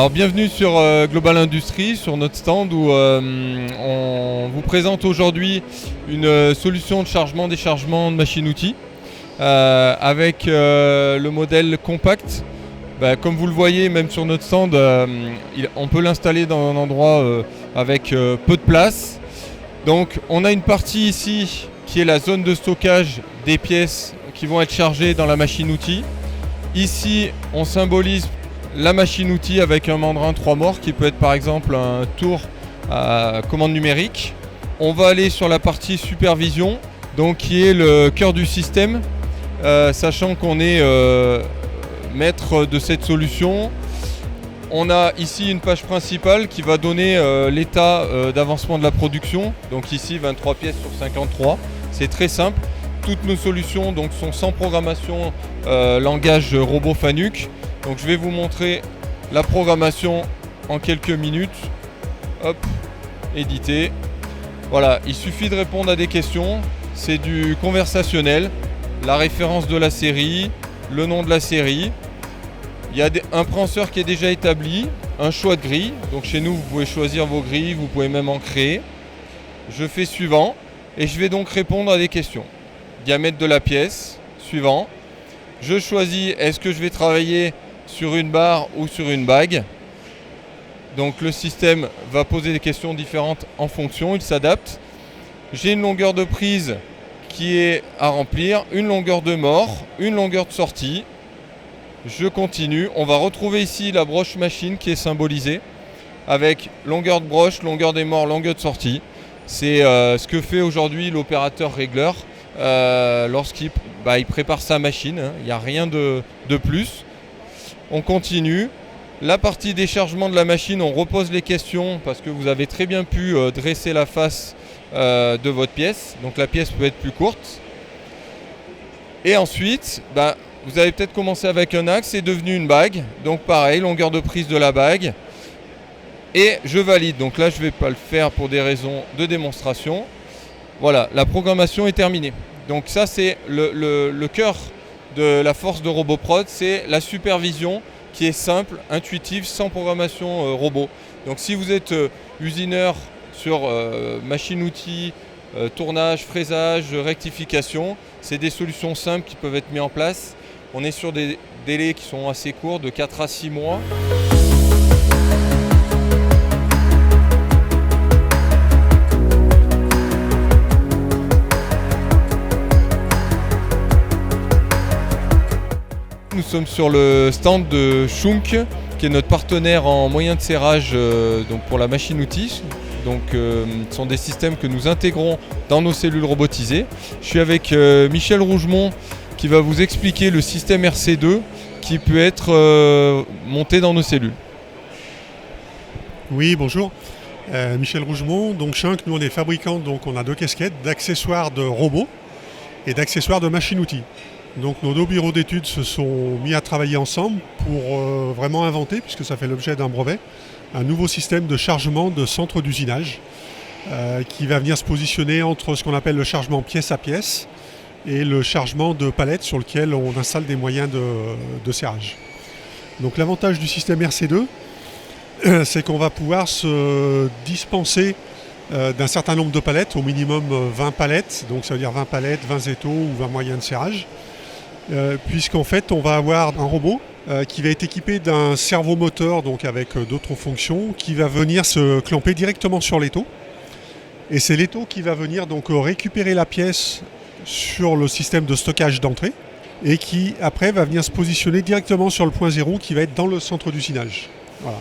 Alors bienvenue sur Global Industries, sur notre stand où on vous présente aujourd'hui une solution de chargement-déchargement de machines-outils avec le modèle compact. Comme vous le voyez, même sur notre stand, on peut l'installer dans un endroit avec peu de place. Donc on a une partie ici qui est la zone de stockage des pièces qui vont être chargées dans la machine-outil. Ici, on symbolise la machine-outil avec un mandrin 3 morts qui peut être par exemple un tour à commande numérique. On va aller sur la partie supervision, donc qui est le cœur du système, sachant qu'on est maître de cette solution. On a ici une page principale qui va donner l'état d'avancement de la production. Donc ici 23 pièces sur 53. C'est très simple. Toutes nos solutions donc, sont sans programmation langage robot FANUC. Donc je vais vous montrer la programmation en quelques minutes. Hop, éditer. Voilà, il suffit de répondre à des questions. C'est du conversationnel, la référence de la série, le nom de la série. Il y a un prenseur qui est déjà établi, un choix de grille. Donc chez nous, vous pouvez choisir vos grilles, vous pouvez même en créer. Je fais suivant et je vais donc répondre à des questions. Diamètre de la pièce, suivant. Je choisis, est-ce que je vais travailler sur une barre ou sur une bague. Donc le système va poser des questions différentes en fonction, il s'adapte. J'ai une longueur de prise qui est à remplir, une longueur de mort, une longueur de sortie. Je continue, on va retrouver ici la broche machine qui est symbolisée avec longueur de broche, longueur des morts, longueur de sortie. C'est ce que fait aujourd'hui l'opérateur régleur lorsqu'il il prépare sa machine, hein. Il n'y a rien de plus. On continue. La partie déchargement de la machine, on repose les questions parce que vous avez très bien pu dresser la face de votre pièce. Donc la pièce peut être plus courte. Et ensuite, vous avez peut-être commencé avec un axe, c'est devenu une bague. Donc pareil, longueur de prise de la bague. Et je valide. Donc là, je ne vais pas le faire pour des raisons de démonstration. Voilà, la programmation est terminée. Donc ça, c'est le cœur de la force de RoboProd, c'est la supervision qui est simple, intuitive, sans programmation robot. Donc si vous êtes usineur sur machine-outil, tournage, fraisage, rectification, c'est des solutions simples qui peuvent être mises en place. On est sur des délais qui sont assez courts, de 4 à 6 mois. Nous sommes sur le stand de Schunk, qui est notre partenaire en moyen de serrage donc pour la machine-outil. Donc, ce sont des systèmes que nous intégrons dans nos cellules robotisées. Je suis avec Michel Rougemont qui va vous expliquer le système RC2 qui peut être monté dans nos cellules. Oui, bonjour. Michel Rougemont, donc Schunk, nous on est fabricants, donc on a 2 casquettes d'accessoires de robots et d'accessoires de machine-outils. Donc nos 2 bureaux d'études se sont mis à travailler ensemble pour vraiment inventer, puisque ça fait l'objet d'un brevet, un nouveau système de chargement de centre d'usinage qui va venir se positionner entre ce qu'on appelle le chargement pièce à pièce et le chargement de palettes sur lequel on installe des moyens de serrage. Donc l'avantage du système RC2, c'est qu'on va pouvoir se dispenser d'un certain nombre de palettes, au minimum 20 palettes, donc ça veut dire 20 palettes, 20 étaux ou 20 moyens de serrage. Puisqu'en fait on va avoir un robot qui va être équipé d'un servomoteur, donc avec d'autres fonctions, qui va venir se clamper directement sur l'étau. Et c'est l'étau qui va venir donc récupérer la pièce sur le système de stockage d'entrée et qui après va venir se positionner directement sur le point zéro qui va être dans le centre d'usinage. Voilà.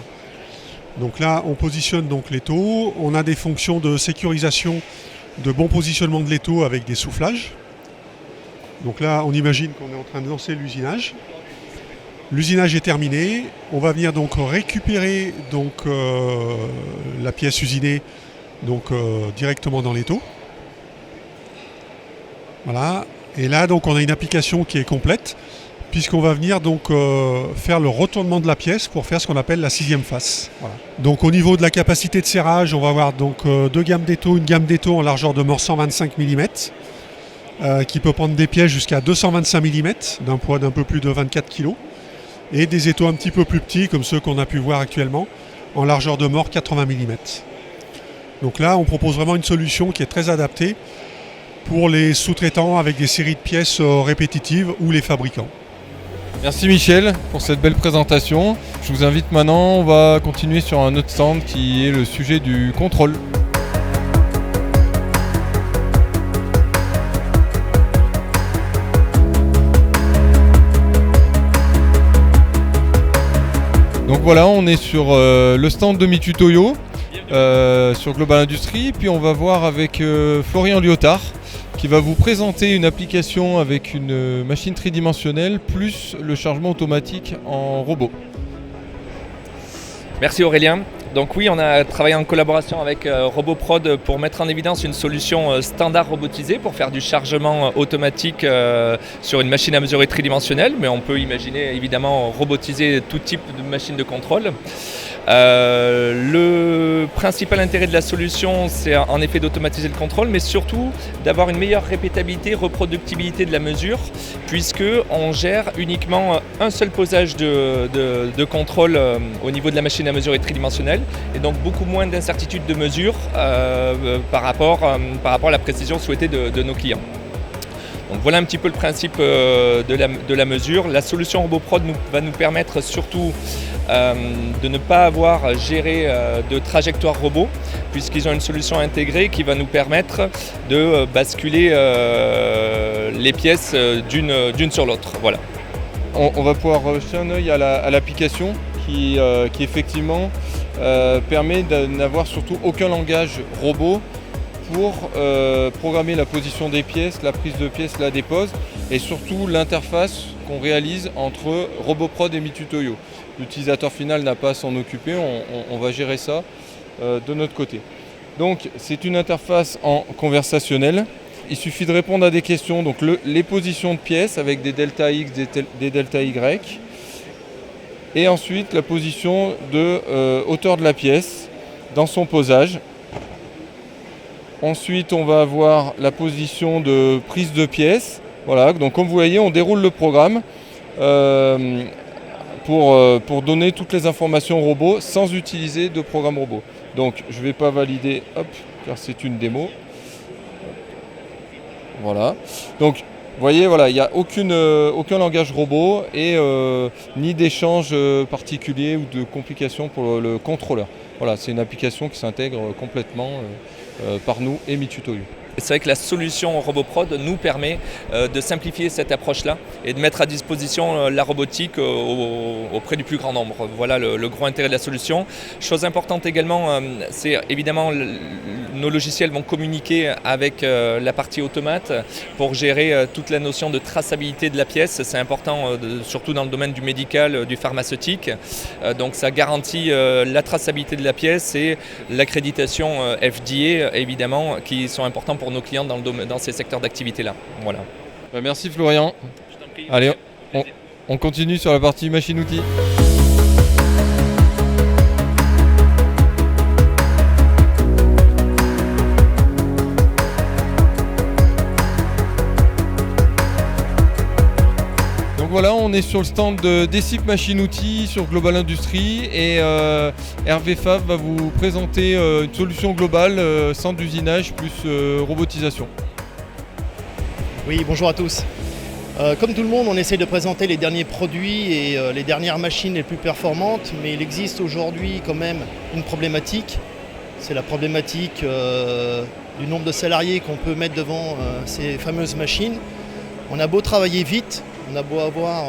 Donc là on positionne donc l'étau, on a des fonctions de sécurisation, de bon positionnement de l'étau avec des soufflages. Donc là, on imagine qu'on est en train de lancer l'usinage. L'usinage est terminé. On va venir donc récupérer donc, la pièce usinée donc, directement dans l'étau. Voilà. Et là, donc, on a une application qui est complète, puisqu'on va venir donc, faire le retournement de la pièce pour faire ce qu'on appelle la 6e face. Voilà. Donc au niveau de la capacité de serrage, on va avoir donc, 2 gammes d'étaux, une gamme d'étaux en largeur de mort 125 mm. Qui peut prendre des pièces jusqu'à 225 mm, d'un poids d'un peu plus de 24 kg. et des étaux un petit peu plus petits comme ceux qu'on a pu voir actuellement, en largeur de mort 80 mm. Donc là, on propose vraiment une solution qui est très adaptée pour les sous-traitants avec des séries de pièces répétitives ou les fabricants. Merci Michel pour cette belle présentation. Je vous invite maintenant, on va continuer sur un autre stand qui est le sujet du contrôle. Donc voilà, on est sur le stand de Mitu Toyo sur Global Industries. Puis on va voir avec Florian Lyotard qui va vous présenter une application avec une machine tridimensionnelle plus le chargement automatique en robot. Merci Aurélien. Donc oui, on a travaillé en collaboration avec RoboProd pour mettre en évidence une solution standard robotisée pour faire du chargement automatique sur une machine à mesurer tridimensionnelle, mais on peut imaginer évidemment robotiser tout type de machine de contrôle. Le principal intérêt de la solution, c'est en effet d'automatiser le contrôle, mais surtout d'avoir une meilleure répétabilité, reproductibilité de la mesure, puisque on gère uniquement un seul posage de contrôle au niveau de la machine à mesurer tridimensionnelle, et donc beaucoup moins d'incertitudes de mesure par rapport à la précision souhaitée de nos clients. Donc voilà un petit peu le principe de la mesure. La solution RoboProd va nous permettre surtout de ne pas avoir à gérer de trajectoire robot, puisqu'ils ont une solution intégrée qui va nous permettre de basculer les pièces d'une sur l'autre. Voilà. On va pouvoir jeter un œil à l'application qui effectivement permet de n'avoir surtout aucun langage robot pour programmer la position des pièces, la prise de pièces, la dépose et surtout l'interface qu'on réalise entre RoboProd et Mitu Toyo. L'utilisateur final n'a pas à s'en occuper, on va gérer ça de notre côté. Donc c'est une interface en conversationnel. Il suffit de répondre à des questions, donc les positions de pièces avec des delta X, des delta Y, et ensuite la position de hauteur de la pièce dans son posage. Ensuite, on va avoir la position de prise de pièces. Voilà, donc comme vous voyez, on déroule le programme pour donner toutes les informations robot sans utiliser de programme robot. Donc, je ne vais pas valider, car c'est une démo. Voilà. Donc, vous voyez, voilà, il n'y a aucun langage robot et ni d'échange particulier ou de complications pour le contrôleur. Voilà, c'est une application qui s'intègre complètement par nous et Mitu Toyo. C'est vrai que la solution RoboProd nous permet de simplifier cette approche-là et de mettre à disposition la robotique auprès du plus grand nombre. Voilà le gros intérêt de la solution. Chose importante également, c'est évidemment nos logiciels vont communiquer avec la partie automate pour gérer toute la notion de traçabilité de la pièce. C'est important, surtout dans le domaine du médical, du pharmaceutique. Donc ça garantit la traçabilité de la pièce et l'accréditation FDA, évidemment, qui sont importants pour nos clients dans ces secteurs d'activité-là. Voilà. Merci Florian. Je t'en prie. Allez, on continue sur la partie machine-outil. Donc voilà, on est sur le stand de Decip Machine-Outils sur Global Industries et Hervé Favre va vous présenter une solution globale, centre d'usinage plus robotisation. Oui, bonjour à tous. Comme tout le monde, on essaie de présenter les derniers produits et les dernières machines les plus performantes, mais il existe aujourd'hui quand même une problématique. C'est la problématique du nombre de salariés qu'on peut mettre devant ces fameuses machines. On a beau travailler vite, on a beau avoir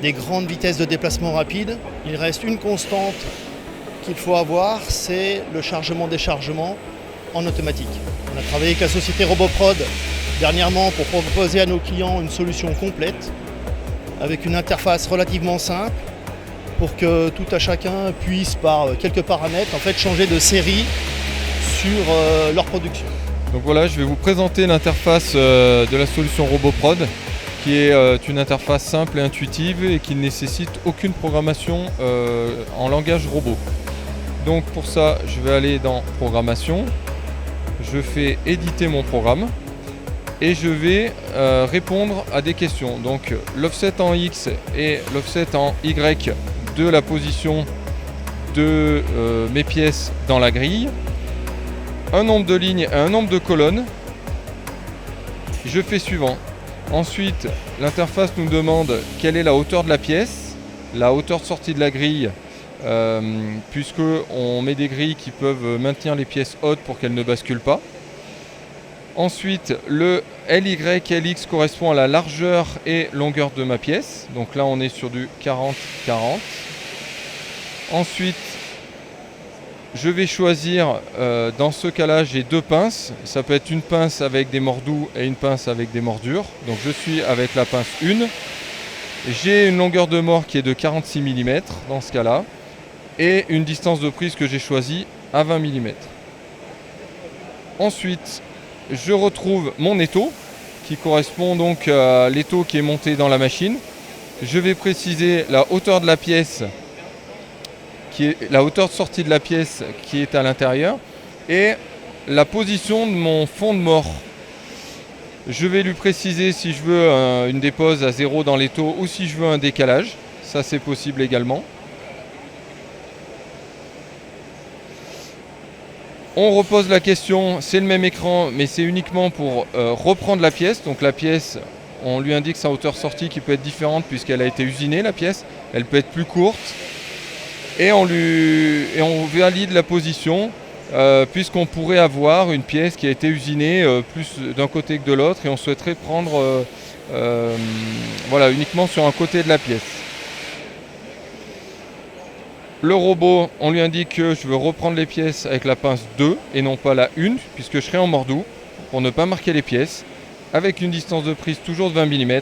des grandes vitesses de déplacement rapide, il reste une constante qu'il faut avoir, c'est le chargement-déchargement en automatique. On a travaillé avec la société RoboProd dernièrement pour proposer à nos clients une solution complète avec une interface relativement simple pour que tout à chacun puisse par quelques paramètres en fait changer de série sur leur production. Donc voilà, je vais vous présenter l'interface de la solution RoboProd qui est une interface simple et intuitive et qui ne nécessite aucune programmation en langage robot. Donc pour ça, je vais aller dans Programmation, je fais éditer mon programme et je vais répondre à des questions. Donc l'offset en X et l'offset en Y de la position de mes pièces dans la grille, un nombre de lignes et un nombre de colonnes. Je fais suivant. Ensuite, l'interface nous demande quelle est la hauteur de la pièce, la hauteur de sortie de la grille, puisque on met des grilles qui peuvent maintenir les pièces hautes pour qu'elles ne basculent pas. Ensuite, le LY et LX correspond à la largeur et longueur de ma pièce. Donc là, on est sur du 40-40. Ensuite, je vais choisir, dans ce cas-là, j'ai deux pinces. Ça peut être une pince avec des mordous et une pince avec des mordures. Donc je suis avec la pince 1. J'ai une longueur de mord qui est de 46 mm dans ce cas-là. Et une distance de prise que j'ai choisie à 20 mm. Ensuite, je retrouve mon étau qui correspond donc à l'étau qui est monté dans la machine. Je vais préciser la hauteur de la pièce, qui est la hauteur de sortie de la pièce qui est à l'intérieur, et la position de mon fond de mort. Je vais lui préciser si je veux une dépose à 0 dans l'étau ou si je veux un décalage. Ça, c'est possible également. On repose la question, c'est le même écran, mais c'est uniquement pour reprendre la pièce. Donc la pièce, on lui indique sa hauteur sortie qui peut être différente puisqu'elle a été usinée, la pièce. Elle peut être plus courte. Et on valide la position puisqu'on pourrait avoir une pièce qui a été usinée plus d'un côté que de l'autre et on souhaiterait prendre uniquement sur un côté de la pièce. Le robot, on lui indique que je veux reprendre les pièces avec la pince 2 et non pas la 1 puisque je serai en mordou pour ne pas marquer les pièces avec une distance de prise toujours de 20 mm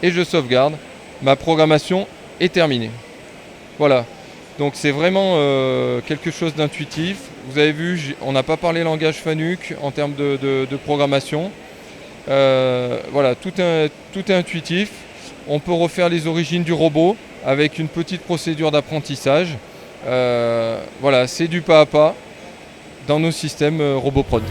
et je sauvegarde. Ma programmation est terminée. Voilà, donc c'est vraiment quelque chose d'intuitif. Vous avez vu, on n'a pas parlé langage Fanuc en termes de programmation. Voilà, tout est intuitif. On peut refaire les origines du robot avec une petite procédure d'apprentissage. Voilà, c'est du pas à pas dans nos systèmes RoboProd.